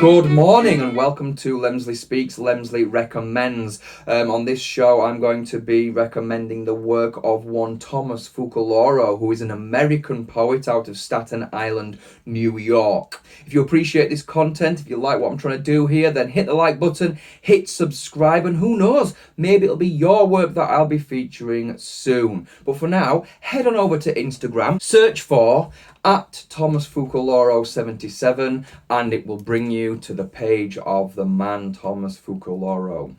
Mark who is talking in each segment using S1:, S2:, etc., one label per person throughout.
S1: Good morning and welcome to LemsleySpeaks, Lemsley Recommends. On this show I'm going to be recommending the work of one Thomas Fucaloro, who is an American poet out of Staten Island, New York. If you appreciate this content, if you like what I'm trying to do here, then hit the like button, hit subscribe, and who knows, maybe it'll be your work that I'll be featuring soon. But for now, head on over to Instagram, search for @ThomasFucaloro77, and it will bring you to the page of the man Thomas Fucaloro.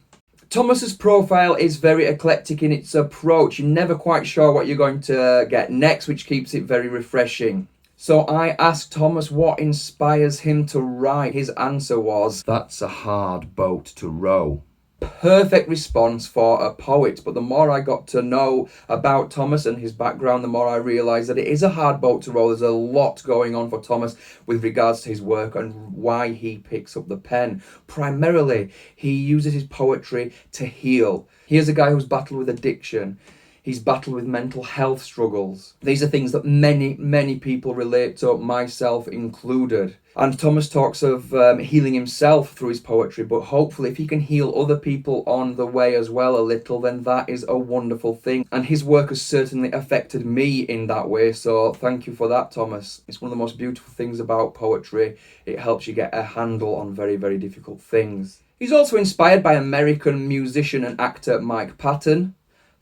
S1: Thomas's profile is very eclectic in its approach. You're never quite sure what you're going to get next, which keeps it very refreshing. So I asked Thomas what inspires him to write. His answer was, "That's a hard boat to row." Perfect response for a poet. But the more I got to know about Thomas and his background, the more I realised that it is a hard boat to row. There's a lot going on for Thomas with regards to his work and why he picks up the pen. Primarily, he uses his poetry to heal. Here's a guy who's battled with addiction. He's battled with mental health struggles. These are things that many people relate to, myself included. And Thomas talks of healing himself through his poetry, but hopefully if he can heal other people on the way as well a little, then that is a wonderful thing. And his work has certainly affected me in that way, so thank you for that, Thomas. It's one of the most beautiful things about poetry. It helps you get a handle on very difficult things. He's also inspired by American musician and actor Mike Patton,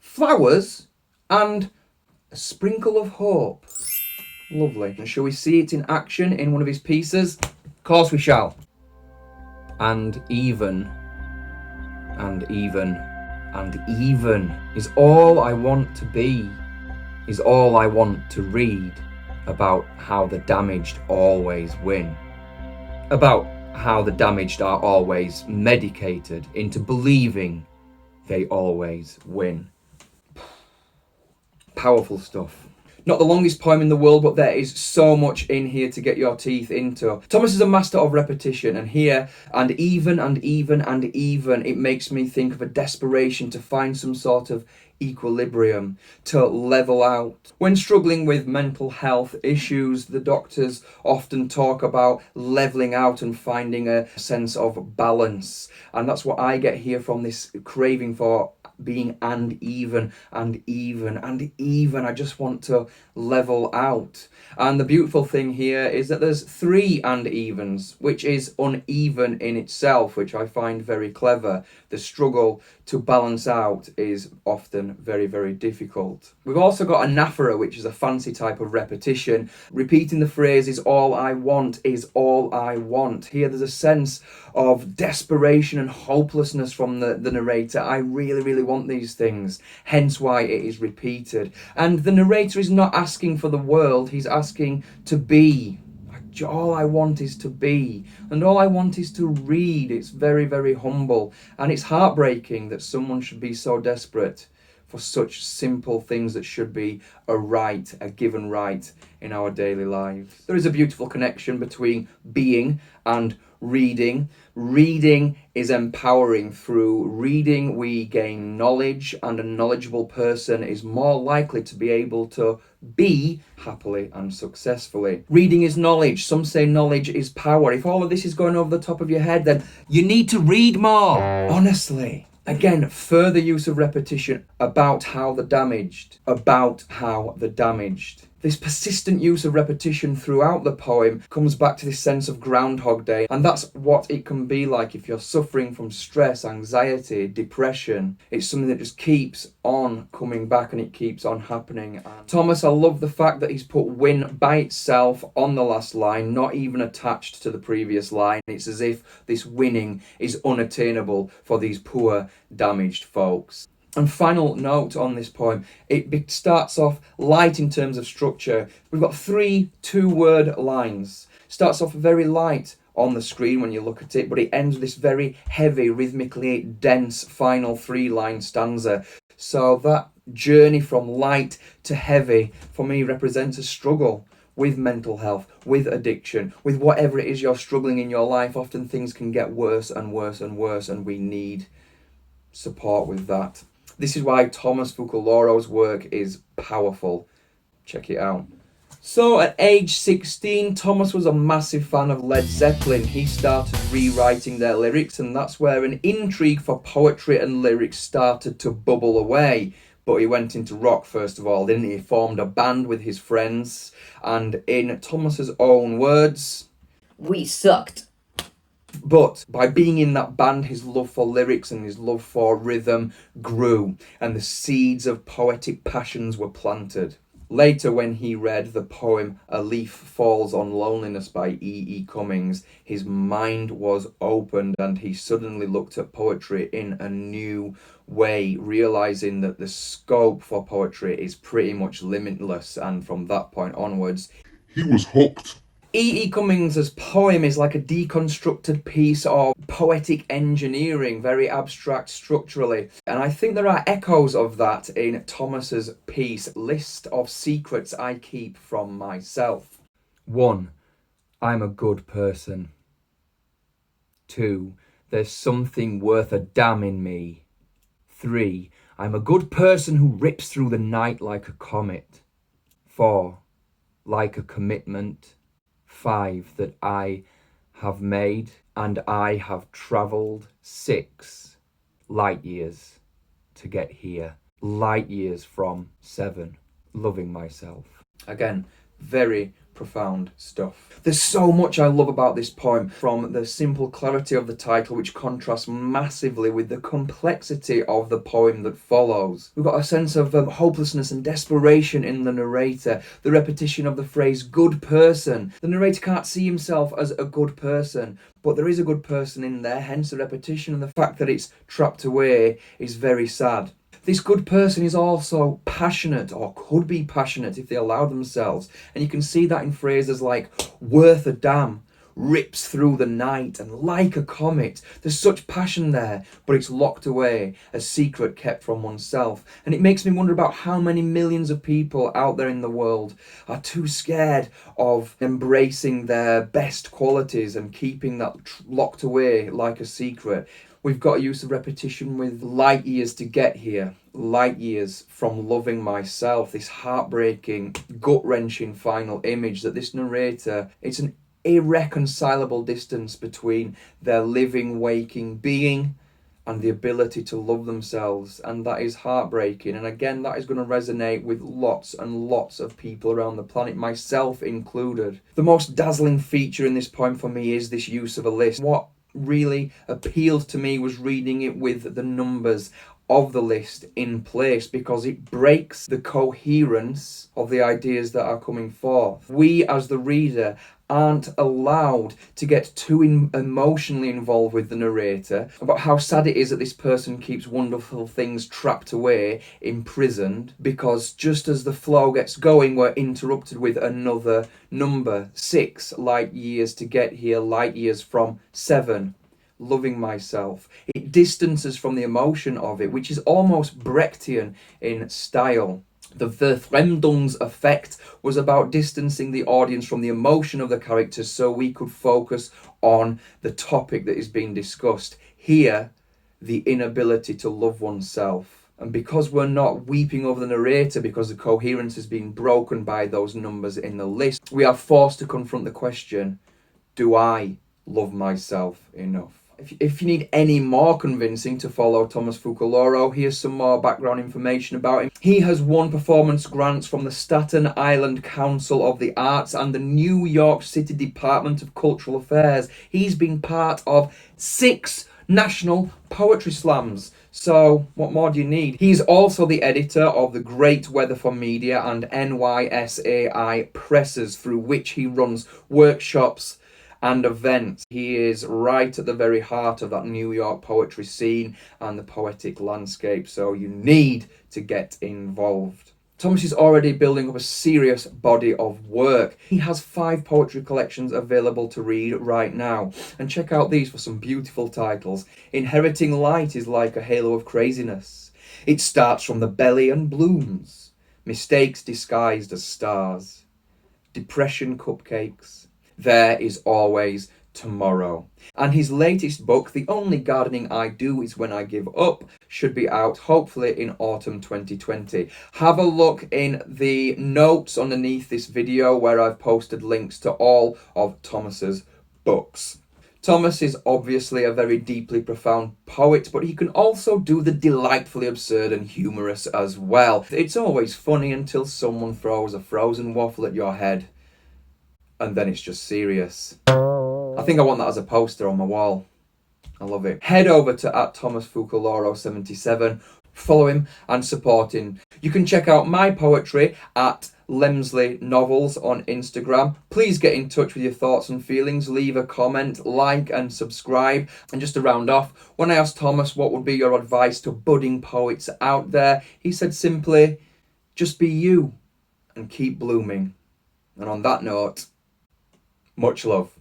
S1: flowers, and a sprinkle of hope. Lovely. And shall we see it in action in one of his pieces? Of course we shall. And even is all I want to be, is all I want to read about how the damaged always win. About how the damaged are always medicated into believing they always win. Powerful stuff. Not the longest poem in the world, but there is so much in here to get your teeth into. Thomas is a master of repetition, and here, and even, it makes me think of a desperation to find some sort of equilibrium, to level out. When struggling with mental health issues, the doctors often talk about leveling out and finding a sense of balance. And that's what I get here from this craving for being and even. I just want to level out. And the beautiful thing here is that there's 3 and evens, which is uneven in itself, which I find very clever. The struggle to balance out is often very difficult. We've also got anaphora, which is a fancy type of repetition. Repeating the phrase is all I want, is all I want. Here there's a sense of desperation and hopelessness from the narrator. I really want these things, hence why it is repeated. And the narrator is not asking for the world, he's asking to be. All I want is to be, and all I want is to read. It's very humble, and it's heartbreaking that someone should be so desperate for such simple things that should be a right, a given right in our daily lives. There is a beautiful connection between being and reading. Reading is empowering. Through reading we gain knowledge, and a knowledgeable person is more likely to be able to be happily and successfully. Reading is knowledge. Some say knowledge is power. If all of this is going over the top of your head, then you need to read more. Honestly. Again, further use of repetition about how the damaged. This persistent use of repetition throughout the poem comes back to this sense of Groundhog Day, and that's what it can be like if you're suffering from stress, anxiety, depression. It's something that just keeps on coming back and it keeps on happening. And Thomas, I love the fact that he's put win by itself on the last line, not even attached to the previous line. It's as if this winning is unattainable for these poor, damaged folks. And final note on this poem, it starts off light in terms of structure. We've got 3 2-word lines. Starts off very light on the screen when you look at it, but it ends with this very heavy, rhythmically dense final 3-line stanza. So that journey from light to heavy, for me, represents a struggle with mental health, with addiction, with whatever it is you're struggling in your life. Often things can get worse and worse, and we need support with that. This is why Thomas Fucaloro's work is powerful. Check it out. So at age 16, Thomas was a massive fan of Led Zeppelin. He started rewriting their lyrics, and that's where an intrigue for poetry and lyrics started to bubble away. But he went into rock first of all, didn't he? He formed a band with his friends, and in Thomas's own words,
S2: we sucked.
S1: But by being in that band, his love for lyrics and his love for rhythm grew, and the seeds of poetic passions were planted. Later, when he read the poem A Leaf Falls on Loneliness by E. Cummings, his mind was opened and he suddenly looked at poetry in a new way, realising that the scope for poetry is pretty much limitless, and from that point onwards,
S3: he was hooked.
S1: E. Cummings' poem is like a deconstructed piece of poetic engineering, very abstract structurally. And I think there are echoes of that in Thomas's piece, List of Secrets I Keep from Myself. 1. I'm a good person. 2. There's something worth a damn in me. 3. I'm a good person who rips through the night like a comet. 4. Like a commitment. 5. That I have made and I have travelled 6 light years to get here. Light years from 7. Loving myself. Again, very profound stuff. There's so much I love about this poem, from the simple clarity of the title, which contrasts massively with the complexity of the poem that follows. We've got a sense of hopelessness and desperation in the narrator, the repetition of the phrase good person. The narrator can't see himself as a good person, but there is a good person in there, hence the repetition, and the fact that it's trapped away is very sad. This good person is also passionate, or could be passionate if they allow themselves. And you can see that in phrases like worth a damn, rips through the night, and like a comet. There's such passion there, but it's locked away, a secret kept from oneself. And it makes me wonder about how many millions of people out there in the world are too scared of embracing their best qualities and keeping that locked away like a secret. We've got a use of repetition with light years to get here, light years from loving myself, this heartbreaking, gut-wrenching final image that this narrator, it's an irreconcilable distance between their living, waking being and the ability to love themselves, and that is heartbreaking. And again, that is going to resonate with lots and lots of people around the planet, myself included. The most dazzling feature in this poem for me is this use of a list. What really appealed to me was reading it with the numbers of the list in place, because it breaks the coherence of the ideas that are coming forth. We as the reader aren't allowed to get too emotionally involved with the narrator about how sad it is that this person keeps wonderful things trapped away, imprisoned, because just as the flow gets going, we're interrupted with another number, 6 light years to get here, light years from 7. Loving myself. It distances from the emotion of it, which is almost Brechtian in style. The Verfremdungseffekt was about distancing the audience from the emotion of the characters so we could focus on the topic that is being discussed. Here, the inability to love oneself. And because we're not weeping over the narrator, because the coherence has been broken by those numbers in the list, we are forced to confront the question, do I love myself enough? If you need any more convincing to follow Thomas Fucaloro, here's some more background information about him. He has won performance grants from the Staten Island Council of the Arts and the New York City Department of Cultural Affairs. He's been part of 6 national poetry slams. So what more do you need? He's also the editor of The Great Weather for Media and NYSAI Presses, through which he runs workshops and events. He is right at the very heart of that New York poetry scene and the poetic landscape, so you need to get involved. Thomas is already building up a serious body of work. He has 5 poetry collections available to read right now, and check out these for some beautiful titles. Inheriting Light is like a halo of craziness. It starts from the belly and blooms. Mistakes disguised as stars. Depression Cupcakes. There is always tomorrow. And his latest book, The Only Gardening I Do Is When I Give Up, should be out hopefully in autumn 2020. Have a look in the notes underneath this video where I've posted links to all of Thomas's books. Thomas is obviously a very deeply profound poet, but he can also do the delightfully absurd and humorous as well. It's always funny until someone throws a frozen waffle at your head, and then it's just serious. I think I want that as a poster on my wall. I love it. Head over to @ThomasFucaloro77, follow him and support him. You can check out my poetry at Lemsley Novels on Instagram. Please get in touch with your thoughts and feelings, leave a comment, like and subscribe. And just to round off, when I asked Thomas what would be your advice to budding poets out there, he said simply, just be you and keep blooming. And on that note, much love.